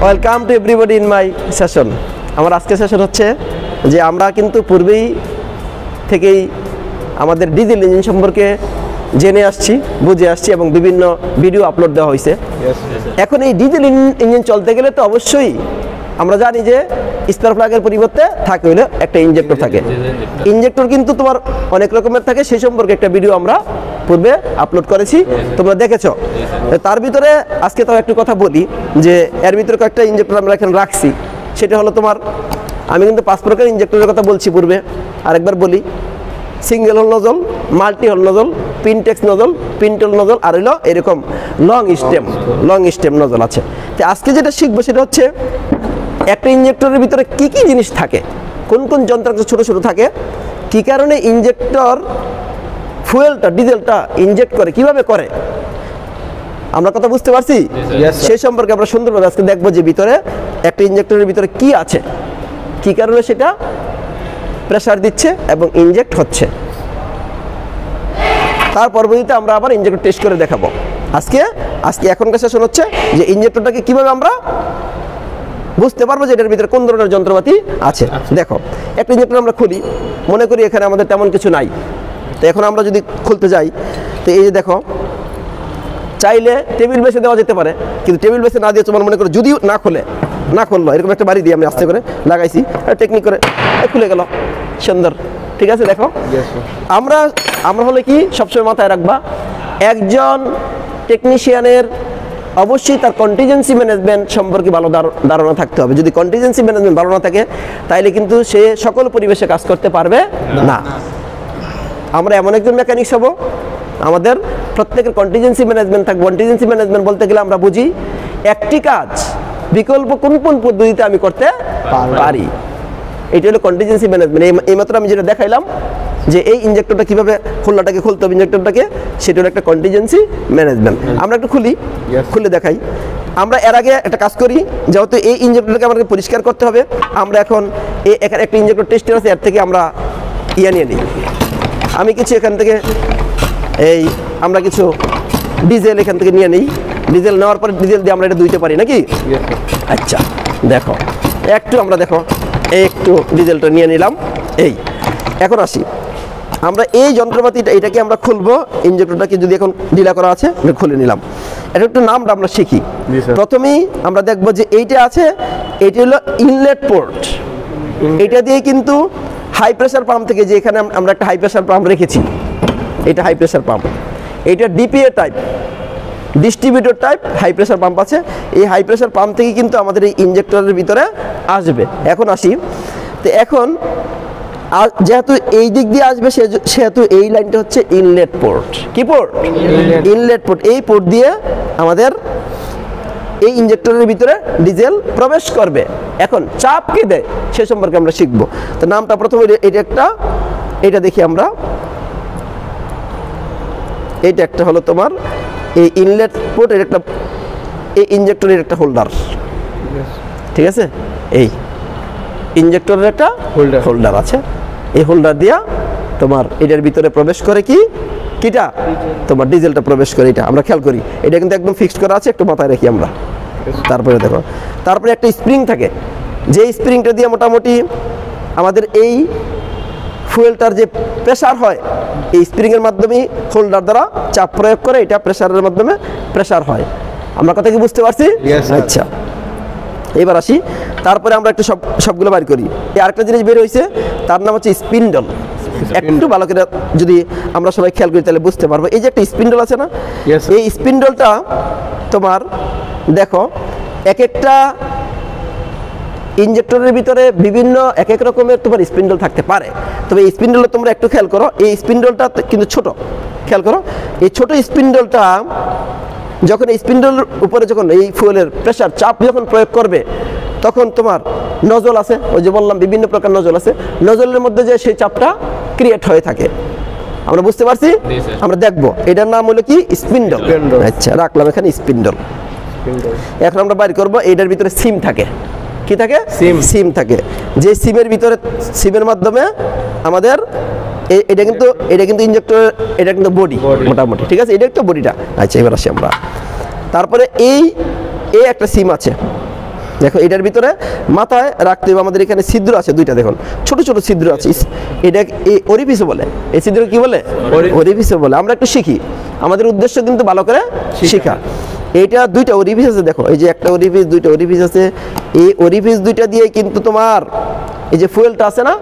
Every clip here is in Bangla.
Welcome to everybody in my session. আমার আজকের সেশন হচ্ছে যে আমরা কিন্তু পূর্বেই থেকেই আমাদের ডিজেল ইঞ্জিন সম্পর্কে জেনে আসছি, বুঝে আসছি এবং বিভিন্ন ভিডিও আপলোড দেওয়া হয়েছে। এখন এই ডিজেল ইঞ্জিন চলতে গেলে তো অবশ্যই আমরা জানি যে স্পার্ক প্লাগের পরিবর্তে থাকে হলো একটা ইনজেক্টর থাকে। ইনজেক্টর কিন্তু তোমার অনেক রকমের থাকে, সেই সম্পর্কে একটা ভিডিও আমরা পূর্বে আপলোড করেছি, তোমরা দেখেছো। তার ভিতরে আজকে তো একটু কথা বলি যে এর ভিতরে কয়েকটা ইনজেক্টর আমরা এখানে রাখছি। সেটা হলো তোমার, আমি কিন্তু 5 প্রকার ইনজেক্টরের কথা বলছি পূর্বে, আরেকবার বলি। Single hole nozzle, multi hole nozzle, pintaux nozzle, pintle nozzle, আর হলো এরকম লং স্টেম নজল আছে। তো আজকে যেটা শিখবো সেটা হচ্ছে একটা ইনজেক্টরের ভিতরে কি কি জিনিস থাকে, কোন কোন যন্ত্রাংশ ছোট ছোট থাকে, কি কারণে ইনজেক্টর ফুয়েলটা ডিজেলটা ইনজেক্ট করে, কিভাবে করে, আমরা কথা বুঝতে পারছি? সেই সম্পর্কে আমরা সুন্দরভাবে আজকে দেখবো যে ভিতরে একটা ইনজেক্টরের ভিতরে কি আছে, কি কারণে সেটা প্রেসার দিচ্ছে এবং ইনজেক্ট হচ্ছে। তার পরবর্তীতে আমরা আবার ইনজেক্টর টেস্ট করে দেখাবো। আজকে এখনকার সেশন হচ্ছে যে ইনজেক্টরটাকে কিভাবে আমরা বুঝতে পারবো যে এটার ভিতরে কোন ধরনের যন্ত্রপাতি আছে। দেখো, একটা ইনজেক্টর আমরা খুলি, মনে করি এখানে আমাদের তেমন কিছু নাই। তো এখন আমরা যদি খুলতে যাই, তো এই যে দেখো, চাইলে টেবিল বেসে দেওয়া যেতে পারে, কিন্তু টেবিল বেসে না দিয়ে তোমার মনে করো যদি না খুললো, এরকম একটা বাড়ি দিয়ে আমি আস্তে করে লাগাইছি, টেকনিক করে খুলে গেল, সুন্দর, ঠিক আছে। দেখো, আমরা হলে কি সবসময় মাথায় রাখবা, একজন টেকনিশিয়ানের অবশ্যই তার কন্টিজেন্সি ম্যানেজমেন্ট সম্পর্কে ভালো ধারণা থাকতে হবে। যদি কন্টিজেন্সি ম্যানেজমেন্ট ভালো না থাকে, তাইলে কিন্তু সে সকল পরিবেশে কাজ করতে পারবে না। আমরা এমন একজন মেকানিক্স হব, আমাদের প্রত্যেকের কন্টিজেন্সি ম্যানেজমেন্ট থাকবে। কন্টিজেন্সি ম্যানেজমেন্ট বলতে গেলে আমরা বুঝি একটি কাজ বিকল্প কোন কোন পদ্ধতিতে আমি করতে পারি, এটা হলো কন্টিজেন্সি ম্যানেজমেন্ট। এইমাত্র আমি যেটা দেখাইলাম যে এই ইনজেক্টরটা কীভাবে খুলনাটাকে খুলতে হবে, ইনজেক্টরটাকে, সেটা হলো একটা কন্টিজেন্সি ম্যানেজমেন্ট। আমরা একটু খুলে দেখাই। আমরা এর আগে একটা কাজ করি, যেহেতু এই ইনজেক্টরটাকে আমাকে পরিষ্কার করতে হবে, আমরা এখন এখানে একটা ইনজেক্টর টেস্টার আছে, এর থেকে আমরা নিয়ে নিই। আমি কিছু এখান থেকে আমরা কিছু ডিজেল এখান থেকে নিয়ে নিই। ডিজেল নেওয়ার পরে ডিজেল দিয়ে আমরা এটা ধুইতে পারি নাকি? আচ্ছা, দেখো একটু ডিজেলটা নিয়ে নিলাম। এখন আসি, আমরা এই যন্ত্রপাতিটা এটাকে আমরা খুলবো। ইনজেক্টরটাকে যদি এখন ঢিলা করা আছে, খুলে নিলাম। এটা একটু নামটা আমরা শিখি। প্রথমেই আমরা দেখবো যে এইটা আছে, এইটা হলো ইনলেট পোর্ট। এটা দিয়ে কিন্তু হাই প্রেসার পাম্প থেকে, যে এখানে আমরা একটা হাই প্রেসার পাম্প রেখেছি, এটা হাই প্রেসার পাম্প, এটা DPA type, distributor type high pressure pump আছে। এই হাই প্রেসার পাম্প থেকে কিন্তু আমাদের এই ইনজেক্টরের ভিতরে আসবে। এখন আসি, তো এখন যেহেতু এই দিক দিয়ে আসবে, সেহেতু এই লাইনটা হচ্ছে ইনলেট পোর্ট। কি পোর্ট? Inlet port. এই পোর্ট দিয়ে আমাদের এই ইনজেক্টরের ভিতরে ডিজেল প্রবেশ করবে। এখন চাপ কি দেয় সে সম্পর্কে আমরা শিখবো। তো নামটা প্রথমে এটা দেখি আমরা। এইটা একটা হলো তোমার এই ইনলেট পোর্টের একটা, এই ইনজেক্টরের একটা হোল্ডার, ঠিক আছে। এই ইনজেক্টরের একটা হোল্ডার আছে। এই হোল্ডার দিয়া তোমার এটার ভিতরে প্রবেশ করে কিটা তোমার ডিজেলটা প্রবেশ করে। এটা আমরা খেয়াল করি, এটা কিন্তু একদম ফিক্সড করা আছে, একটু মাথায় রাখি আমরা। তারপরে দেখো, তারপরে একটা স্প্রিং থাকে, যে স্প্রিংটা দিয়ে মোটামুটি আমাদের এই ফুয়েলটার যে প্রেসার হয়, এই স্প্রিংয়ের মাধ্যমে হোল্ডার দ্বারা চাপ প্রয়োগ করে, এটা প্রেসারের মাধ্যমে প্রেসার হয়। আমরা কথা কি বুঝতে পারছি? আচ্ছা, এবার আসি। তারপরে আমরা একটু সবগুলো বাইর করি। এই আরেকটা জিনিস বের হয়েছে, তার নাম হচ্ছে স্পিন্ডল। একটু ভালো করে যদি আমরা সবাই খেয়াল করি তাহলে বুঝতে পারবো। এই যে একটা স্পিন্ডল আছে না, এই স্পিন্ডলটা তোমার দেখো, এক একটা ইনজেক্টরের ভিতরে বিভিন্ন এক রকমের তোমার স্পিন্ডল থাকতে পারে। তবে এই স্পিন্ডলটা তোমরা একটু খেয়াল করো, এই স্পিন্ডলটা কিন্তু ছোট, খেয়াল করো। এই ছোট স্পিন্ডলটা যখন এই স্পিন্ডলের উপরে যখন এই ফুয়েলের প্রেসার চাপ যখন প্রয়োগ করবে, তখন তোমার নজল আছে, ওই যে বললাম বিভিন্ন প্রকার নজল আছে, নজলের মধ্যে যে সেই চাপটা ক্রিয়েট হয়ে থাকে। আমরা বুঝতে পারছি? আমরা দেখবো এটার নাম হলো কি? স্পিন্ডল। আচ্ছা, রাখলাম এখানে স্পিন্ডল। এখন আমরা বাইর করবো, এটার ভিতরে সিম থাকে। কি থাকে? সিম থাকে। যে সিমের ভিতরে, সিমের মাধ্যমে আমাদের এটা কিন্তু ইনজেক্টর, এটা কিন্তু বডি মোটামুটি, ঠিক আছে। এটা একটা বডিটা। আচ্ছা, এবার আসি আমরা। তারপরে এই একটা সিম আছে, দেখো এটার ভিতরে মাথায় রাখতে হবে আমাদের এখানে ছিদ্র আছে দুইটা, দেখুন ছোট ছোট ছিদ্র আছে, এটা ওরিফিসও বলে, এই ছিদ্র কি বলে? ওরিফিসও বলে। আমরা একটু শিখি, আমাদের উদ্দেশ্য কিন্তু ভালো করে শেখা। এইটা দুইটা ওরিফিস আছে, দেখো এই যে একটা ওরিফিস, দুইটা ওরিফিস আছে। এই ওরিফিস দুইটা দিয়ে কিন্তু তোমার এই যে ফুয়েলটা আছে না,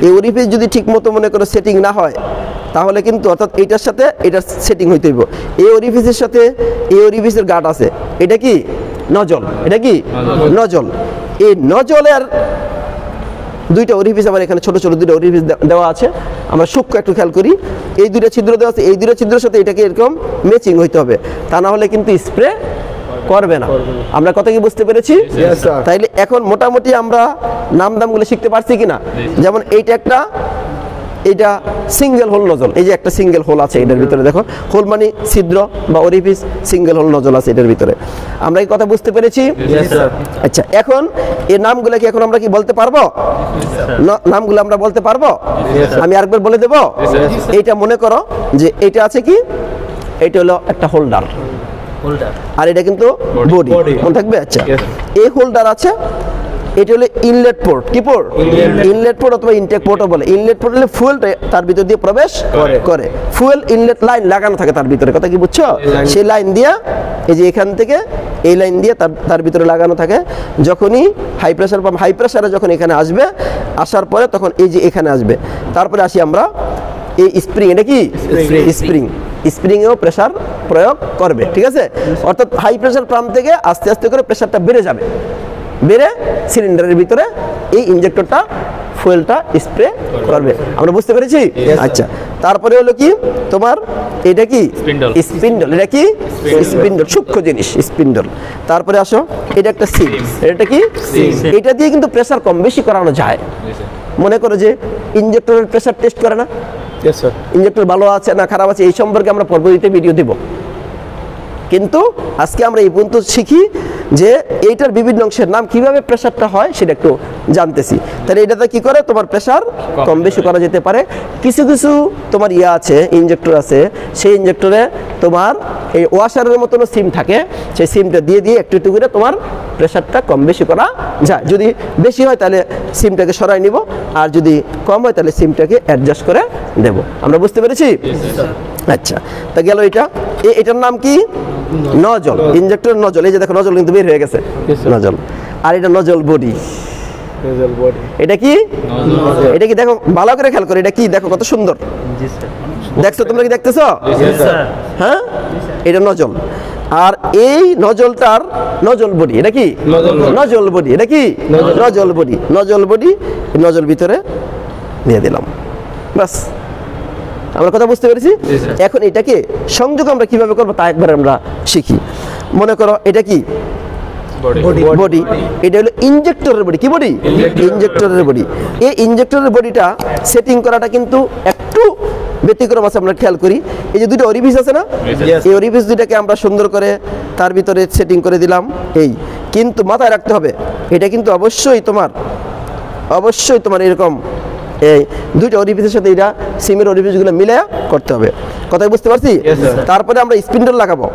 এই ওরিফিস যদি ঠিক মতো মনে করো সেটিং না হয় তাহলে কিন্তু, অর্থাৎ এইটার সাথে এটার সেটিং হইতে হইব। এই ওরিফিসের সাথে এই ওরিফিসের গার্ড আছে, এটা কি নজল, এটা কি নজল। এই নজলের দুইটা ওরিফিস আবার এখানে ছোট ছোট দুইটা ওরিফিস দেওয়া আছে। আমরা সূক্ষ্ম একটু খেয়াল করি, এই দুইটা ছিদ্র দেওয়া আছে, এই দুইটা ছিদ্রের সাথে এটাকে এরকম ম্যাচিং হইতে হবে, তা না হলে কিন্তু স্প্রে করবে না। আমরা কথা কি বুঝতে পেরেছি? তাইলে এখন মোটামুটি আমরা নাম দামগুলো শিখতে পারছি কিনা? যেমন এইটা একটা, এইটা সিঙ্গেল হোল নজল, এই যে একটা সিঙ্গেল হোল আছে এটার ভিতরে, দেখো হোল মানে ছিদ্র বা ওরিফিস, সিঙ্গেল হোল নজল আছে এটার ভিতরে। আমরা এই কথা বুঝতে পেরেছি? আচ্ছা, এখন এই নামগুলো কি এখন আমরা কি বলতে পারবো? নামগুলো আমরা বলতে পারবো? আমি আরেকবার বলে দেব। এইটা মনে করো যে এইটা আছে কি, এইটা হলো একটা হোল্ডার, আর এটা কিন্তু বডি, মনে থাকবে? আচ্ছা, এই হোল্ডার আছে, এটা হলো ইনলেট পোর্ট। কি পোর্ট? ইনলেট পোর্ট অথবা ইনটেক পোর্টও বলে। ইনলেট পোর্ট হলে ফুয়েলটা তার ভিতর দিয়ে প্রবেশ করে, ফুয়েল ইনলেট লাইন লাগানো থাকে তার ভিতরে, কথা কি বুঝছো? সেই লাইন দিয়ে, এই যে এখান থেকে এই লাইন দিয়ে তার ভিতরে লাগানো থাকে। যখনই হাই প্রেসার পাম্প, হাই প্রেসারে যখন এখানে আসবে, আসার পরে তখন এই যে এখানে আসবে। তারপরে আসি আমরা এই স্প্রিং, এটা কি স্প্রিং, স্প্রিংয়েও প্রেসার প্রয়োগ করবে, ঠিক আছে? অর্থাৎ হাই প্রেসার পাম্প থেকে আস্তে আস্তে করে প্রেসারটা বেড়ে যাবে, বেড়ে সিলিন্ডারের ভিতরে এই ইনজেক্টরটা ফুয়েলটা স্প্রে করবে। আমরা বুঝতে পেরেছি? আচ্ছা, তারপরে হলো কি তোমার এটা কি স্পিন্ডল, এটা কি স্পিন্ডল, সূক্ষ্ম জিনিস স্পিন্ডল। তারপরে আসো, এটা একটা সিল, এটা কি? এটা দিয়ে কিন্তু প্রেসার কম বেশি করানো যায়। মনে করো যে ইনজেক্টরের প্রেসার টেস্ট করে না, ইনজেক্টর ভালো আছে না খারাপ আছে এই সম্পর্কে আমরা পরবর্তীতে ভিডিও দেব, কিন্তু আজকে আমরা এই পর্যন্ত শিখি যে এইটার বিভিন্ন অংশের নাম, কিভাবে প্রেসারটা হয় সেটা একটু জানতেছি। তাহলে এটাতে কি করে তোমার প্রেসার কম বেশি করা যেতে পারে। কিছু কিছু তোমার আছে, ইনজেক্টর আছে, সেই ইনজেক্টরে তোমার এই ওয়াশারের মতন সিম থাকে, সেই সিমটা দিয়ে দিয়ে একটু একটু করে তোমার প্রেসারটা কম বেশি করা যায়। যদি বেশি হয় তাহলে সিমটাকে সরাই নিব, আর যদি কম হয় তাহলে সিমটাকে অ্যাডজাস্ট করে দেব। আমরা বুঝতে পেরেছি? আচ্ছা, তা গেল এটা। এটার নাম কি? Nozzle, injector nozzle. এই যে দেখো নজল কিন্তু বের হয়ে গেছে, নজল। আর এটা নজল বডি, এটা কি? এটা কি দেখো ভালো করে খেয়াল করো, এটা কি দেখো কত সুন্দর, দেখছো তোমরা কি দেখতেছো? হ্যাঁ, এটা নজল। আর এই নজলটার নজল বডি, এটা কি নজল বডি, এটা কি nozzle body, nozzle body, nozzle ভিতরে নিয়ে দিলাম, বাস। আমরা কথা বুঝতে পেরেছি? এখন এটাকে সংযোগ আমরা কিভাবে করবো তা একবার আমরা শিখি। মনে করো এটা কি বডি, এটা হলো ইনজেক্টরের বডি। কি বডি? ইনজেক্টরের বডি। এই ইনজেক্টরের বডিটা সেটিং করাটা কিন্তু একটু ব্যতিক্রম আছে, আমরা খেয়াল করি। এই যে দুটো ওরিফিস আছে না, এই ওরিফিস দুটাকে আমরা সুন্দর করে তার ভিতরে সেটিং করে দিলাম। এই কিন্তু মাথায় রাখতে হবে, এটা কিন্তু অবশ্যই তোমার এরকম এই দুইটা ওরিফিসের সাথে এটা সিমের ওরিফিসগুলো মিলে করতে হবে, কথা বুঝতে পারছি? তারপরে আমরা স্পিন্ডল লাগাবো।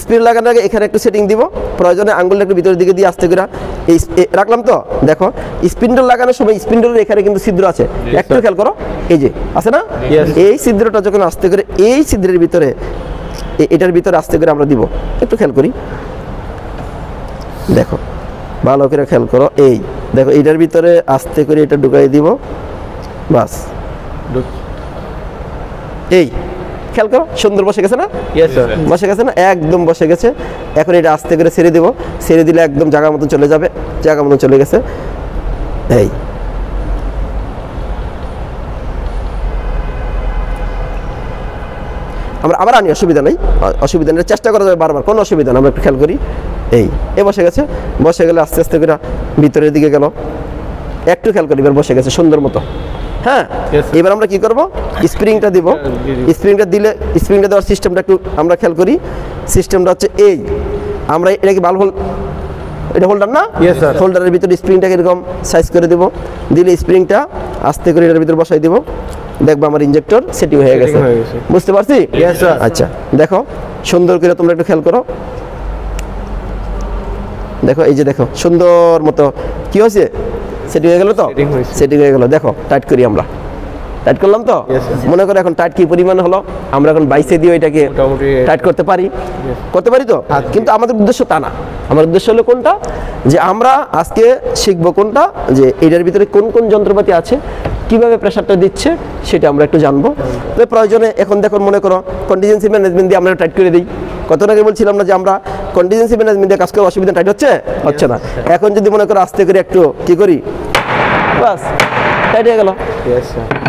স্পিন্ডল লাগানোর আগে এখানে একটু সেটিং দিব, প্রয়োজনে আঙ্গুলটা একটু ভিতরের দিকে দিয়ে আস্তে করে এই রাখলাম। তো দেখো স্পিন্ডল লাগানোর সময় স্পিন্ডলের এখানে কিন্তু ছিদ্র আছে, একটু খেয়াল করো, এই যে আছে না, এই ছিদ্রটা যখন আস্তে করে এই ছিদ্রের ভিতরে, এটার ভিতরে আস্তে করে আমরা দিব, একটু খেয়াল করি, দেখো ভালো করে খেয়াল করো। এই দেখো এটার ভিতরে আস্তে করে এটা ঢুকাই দিব, বাস। এই খেয়াল করো, সুন্দর বসে গেছে না? বসে গেছে না? একদম বসে গেছে। এখন এটা আস্তে করে ছেড়ে দেব, ছেড়ে দিলে একদম জায়গা মতন চলে যাবে, জায়গা মতন চলে গেছে। এই আমরা আবার আনি, অসুবিধা নেই, অসুবিধা নেই, চেষ্টা করা যাবে বারবার, কোনো অসুবিধা নেই। আমরা একটু খেয়াল করি, এই বসে গেছে, বসে গেলে আস্তে আস্তে করে ভিতরের দিকে গেল, একটু খেয়াল করি, এবার বসে গেছে সুন্দর মতো। হ্যাঁ, এবার আমরা কি করব? স্প্রিংটা দিব। স্প্রিংটা দিলে, স্প্রিংটা দেওয়ার সিস্টেমটা একটু আমরা খেয়াল করি। সিস্টেমটা হচ্ছে এই, আমরা এটা কি বাল্ব হোল, এটা হোল্ডার না, হোল্ডারের ভিতরে স্প্রিংটাকে এরকম সাইজ করে দেব, দিলে স্প্রিংটা আস্তে করে এটার ভিতরে বসাই দেব, দেখবো আমার ইনজেক্টর সেটিং হয়ে গেছে। বুঝতে পারছি? আচ্ছা দেখো সুন্দর করে তোমরা একটু খেয়াল করো, দেখো এই যে দেখো সুন্দর মতো কি হয়েছে, সেটিং হয়ে গেল তো, সেটিং হয়ে গেল। দেখো টাইট করি আমরা, টাইট করলাম তো, মনে করো এখন টাইট কি পরিমাণ হলো, আমরা এখন 22 দিয়ে এটাকে টাইট করতে পারি, করতে পারি তো। কিন্তু আমাদের উদ্দেশ্য তা না, আমার উদ্দেশ্য হলো কোনটা, যে আমরা আজকে শিখবো কোনটা, যে এটার ভিতরে কোন কোন যন্ত্রপাতি আছে, কিভাবে প্রেসারটা দিচ্ছে সেটা আমরা একটু জানবো। তো প্রয়োজনে এখন দেখুন মনে করো কন্টিজেন্সি ম্যানেজমেন্ট দিয়ে আমরা টাইট করে দিই। কত আগে বলছিলাম না যে আমরা কন্টিজেন্সি ম্যানেজমেন্ট দিয়ে কাজ করে অসুবিধা, টাইট হচ্ছে হচ্ছে না। এখন যদি মনে করো আস্তে করে একটু কি করি, বাস টাইট হয়ে গেল,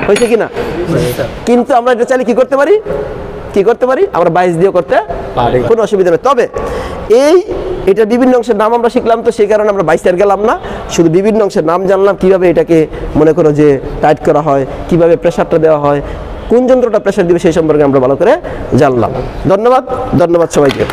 হয়েছে কি না? কিন্তু আমরা এটা চাইলে কি করতে পারি, কি করতে পারি, আমরা 22 দিয়েও করতে পারি, কোনো অসুবিধা নেই। তবে এটা বিভিন্ন অংশের নাম আমরা শিখলাম, তো সেই কারণে আমরা 22 গেলাম না, শুধু বিভিন্ন অংশের নাম জানলাম, কিভাবে এটাকে মনে করো যে টাইট করা হয়, কিভাবে প্রেসারটা দেওয়া হয়, কোন যন্ত্রটা প্রেসার দিবে সেই সম্পর্কে আমরা ভালো করে জানলাম। ধন্যবাদ, ধন্যবাদ সবাইকে।